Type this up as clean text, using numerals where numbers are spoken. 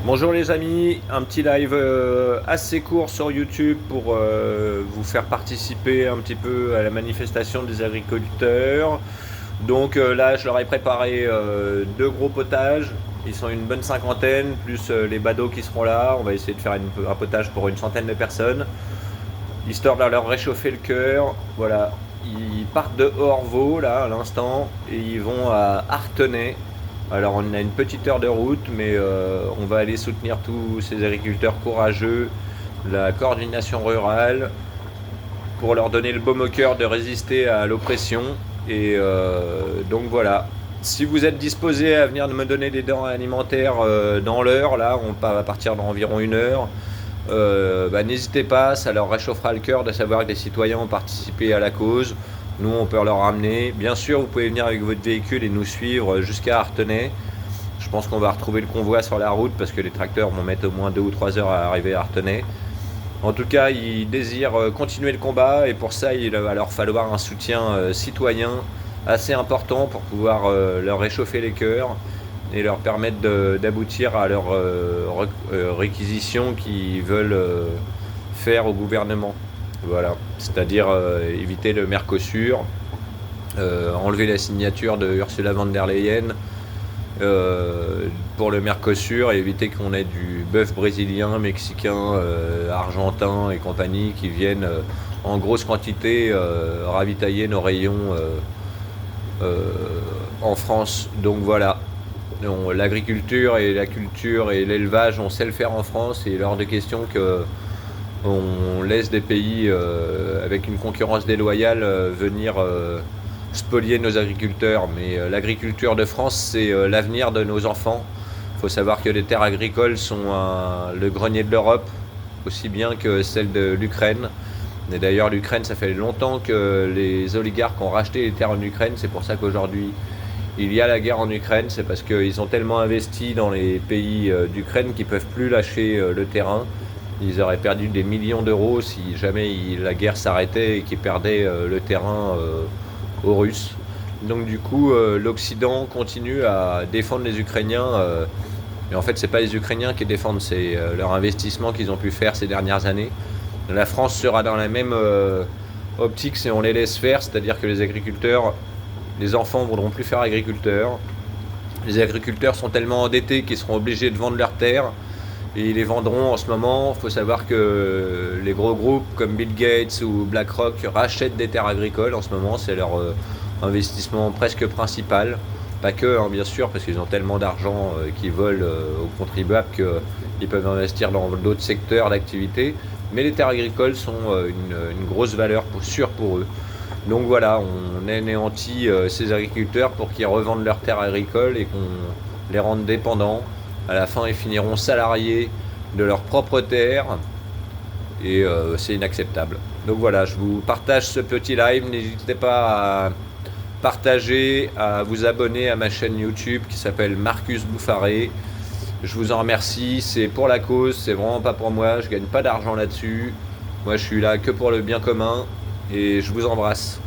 Bonjour les amis, un petit live assez court sur YouTube pour vous faire participer un petit peu à la manifestation des agriculteurs. Donc là, je leur ai préparé deux gros potages. Ils sont une bonne cinquantaine, plus les badauds qui seront là. On va essayer de faire un potage pour une centaine de personnes, histoire de leur réchauffer le cœur. Voilà, ils partent de Orvaux là à l'instant et ils vont à Artenay. Alors on a une petite heure de route, mais on va aller soutenir tous ces agriculteurs courageux, la coordination rurale, pour leur donner le baume au cœur de résister à l'oppression. Et donc voilà. Si vous êtes disposé à venir me donner des denrées alimentaires dans l'heure, là, on va partir dans environ une heure, n'hésitez pas, ça leur réchauffera le cœur de savoir que des citoyens ont participé à la cause. Nous, on peut leur ramener. Bien sûr, vous pouvez venir avec votre véhicule et nous suivre jusqu'à Artenay. Je pense qu'on va retrouver le convoi sur la route parce que les tracteurs vont mettre au moins 2 ou 3 heures à arriver à Artenay. En tout cas, ils désirent continuer le combat et pour ça, il va leur falloir un soutien citoyen assez important pour pouvoir leur réchauffer les cœurs et leur permettre d'aboutir à leur réquisition qu'ils veulent faire au gouvernement. Voilà, c'est-à-dire éviter le Mercosur, enlever la signature de Ursula von der Leyen pour le Mercosur et éviter qu'on ait du bœuf brésilien, mexicain, argentin et compagnie qui viennent en grosse quantité ravitailler nos rayons en France. Donc voilà, l'agriculture et la culture et l'élevage, on sait le faire en France et il est hors de question que on laisse des pays avec une concurrence déloyale venir spolier nos agriculteurs. Mais l'agriculture de France, c'est l'avenir de nos enfants. Il faut savoir que les terres agricoles sont le grenier de l'Europe, aussi bien que celle de l'Ukraine. Et d'ailleurs, l'Ukraine, ça fait longtemps que les oligarques ont racheté les terres en Ukraine. C'est pour ça qu'aujourd'hui, il y a la guerre en Ukraine. C'est parce qu'ils ont tellement investi dans les pays d'Ukraine qu'ils ne peuvent plus lâcher le terrain. Ils auraient perdu des millions d'euros si jamais la guerre s'arrêtait et qu'ils perdaient le terrain aux Russes. Donc du coup, l'Occident continue à défendre les Ukrainiens. Et en fait, c'est pas les Ukrainiens qui défendent, c'est leur investissement qu'ils ont pu faire ces dernières années. La France sera dans la même optique si on les laisse faire, c'est-à-dire que les agriculteurs, les enfants ne voudront plus faire agriculteurs. Les agriculteurs sont tellement endettés qu'ils seront obligés de vendre leurs terres. Et ils les vendront en ce moment. Il faut savoir que les gros groupes comme Bill Gates ou BlackRock rachètent des terres agricoles en ce moment. C'est leur investissement presque principal. Pas que, hein, bien sûr, parce qu'ils ont tellement d'argent qu'ils volent aux contribuables qu'ils peuvent investir dans d'autres secteurs d'activité. Mais les terres agricoles sont une grosse valeur sûre pour eux. Donc voilà, on anéantit ces agriculteurs pour qu'ils revendent leurs terres agricoles et qu'on les rende dépendants. À la fin, ils finiront salariés de leur propre terre et c'est inacceptable. Donc voilà, je vous partage ce petit live. N'hésitez pas à partager, à vous abonner à ma chaîne YouTube qui s'appelle Marcus Bouffaré. Je vous en remercie, c'est pour la cause, c'est vraiment pas pour moi, je gagne pas d'argent là-dessus. Moi je suis là que pour le bien commun et je vous embrasse.